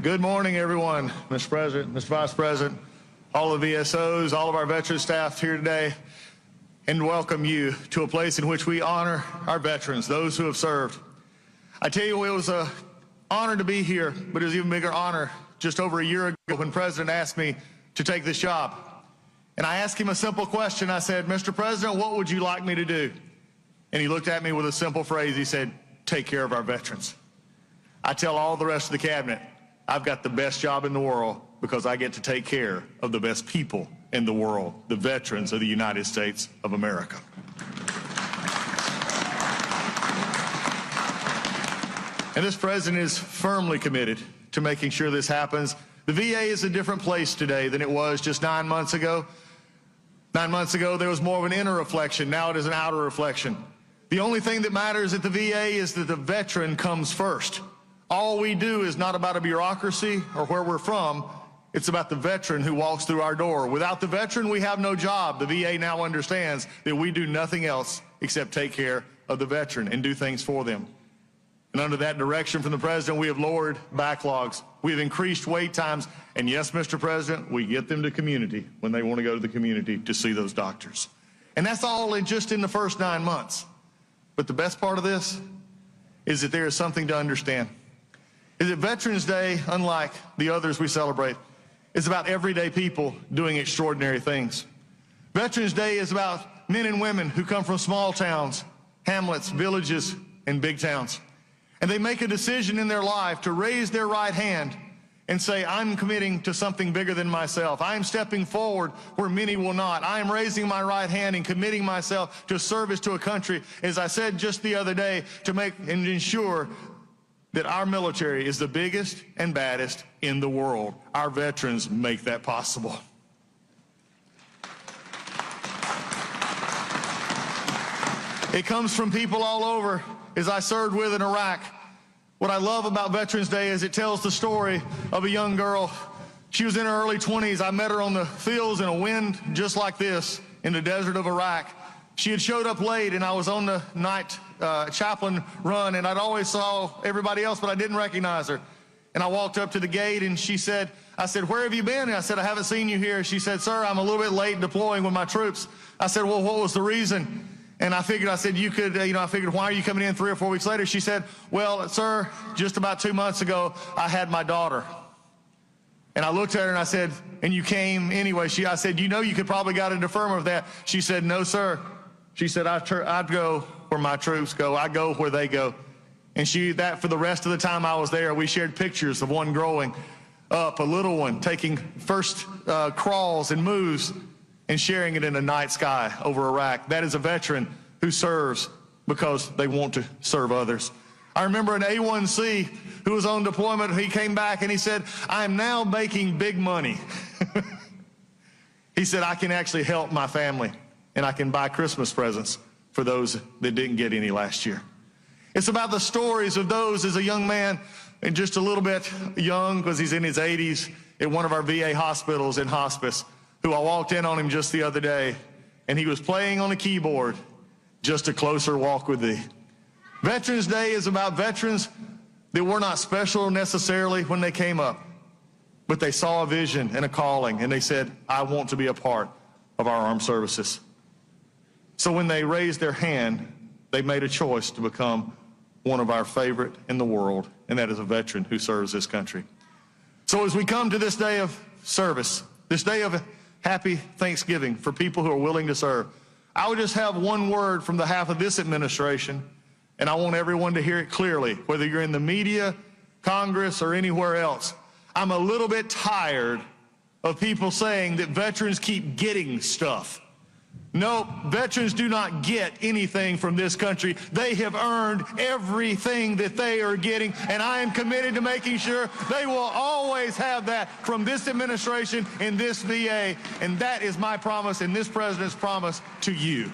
Good morning, everyone. Mr. President, Mr. Vice President, all of the VSOs, all of our veteran staff here today, and welcome you to a place in which we honor our veterans, those who have served. I tell you, it was an honor to be here, but it was an even bigger honor just over a year ago when the President asked me to take this job. And I asked him a simple question. I said, Mr. President, what would you like me to do? And he looked at me with a simple phrase. He said, take care of our veterans. I tell all the rest of the cabinet, I've got the best job in the world because I get to take care of the best people in the world, the veterans of the United States of America. And this president is firmly committed to making sure this happens. The VA is a different place today than it was just 9 months ago. 9 months ago, there was more of an inner reflection. Now it is an outer reflection. The only thing that matters at the VA is that the veteran comes first. All we do is not about a bureaucracy or where we're from. It's about the veteran who walks through our door. Without the veteran, we have no job. The VA now understands that we do nothing else except take care of the veteran and do things for them. And under that direction from the President, we have lowered backlogs. We have increased wait times. And yes, Mr. President, we get them to community when they want to go to the community to see those doctors. And that's all just in the first 9 months. But the best part of this is that there is something to understand. Is that Veterans Day, unlike the others we celebrate, is about everyday people doing extraordinary things. Veterans Day is about men and women who come from small towns, hamlets, villages, and big towns. And they make a decision in their life to raise their right hand and say, I'm committing to something bigger than myself. I am stepping forward where many will not. I am raising my right hand and committing myself to service to a country, as I said just the other day, to make and ensure that our military is the biggest and baddest in the world. Our veterans make that possible. It comes from people all over, as I served with in Iraq. What I love about Veterans Day is it tells the story of a young girl. She was in her early 20s. I met her on the fields in a wind just like this in the desert of Iraq. She had showed up late, and I was on the night chaplain run, and I'd always saw everybody else, but I didn't recognize her. And I walked up to the gate, and she said, I said, where have you been? And I said, I haven't seen you here. She said, sir, I'm a little bit late deploying with my troops. I said, well, what was the reason? And I figured, I said, you could, I figured, why are you coming in 3 or 4 weeks later? She said, well, sir, just about 2 months ago, I had my daughter. And I looked at her and I said, and you came anyway. I said, you know, you could probably got a deferment of that. She said, no, sir. She said, I'd go where my troops go. I go where they go. And that for the rest of the time I was there, we shared pictures of one growing up, a little one taking first crawls and moves and sharing it in the night sky over Iraq. That is a veteran who serves because they want to serve others. I remember an A1C who was on deployment. He came back and he said, I am now making big money. He said, I can actually help my family and I can buy Christmas presents for those that didn't get any last year. It's about the stories of those as a young man and just a little bit young because he's in his 80s at one of our VA hospitals in hospice, who I walked in on him just the other day, and he was playing on a keyboard, Just a Closer Walk with Thee. Veterans Day is about veterans that were not special necessarily when they came up, but they saw a vision and a calling, and they said, I want to be a part of our armed services. So when they raised their hand, they made a choice to become one of our favorite in the world, and that is a veteran who serves this country. So as we come to this day of service, this day of happy Thanksgiving for people who are willing to serve, I would just have one word from the half of this administration, and I want everyone to hear it clearly, whether you're in the media, Congress, or anywhere else. I'm a little bit tired of people saying that veterans keep getting stuff. No, veterans do not get anything from this country. They have earned everything that they are getting, and I am committed to making sure they will always have that from this administration and this VA, and that is my promise and this president's promise to you.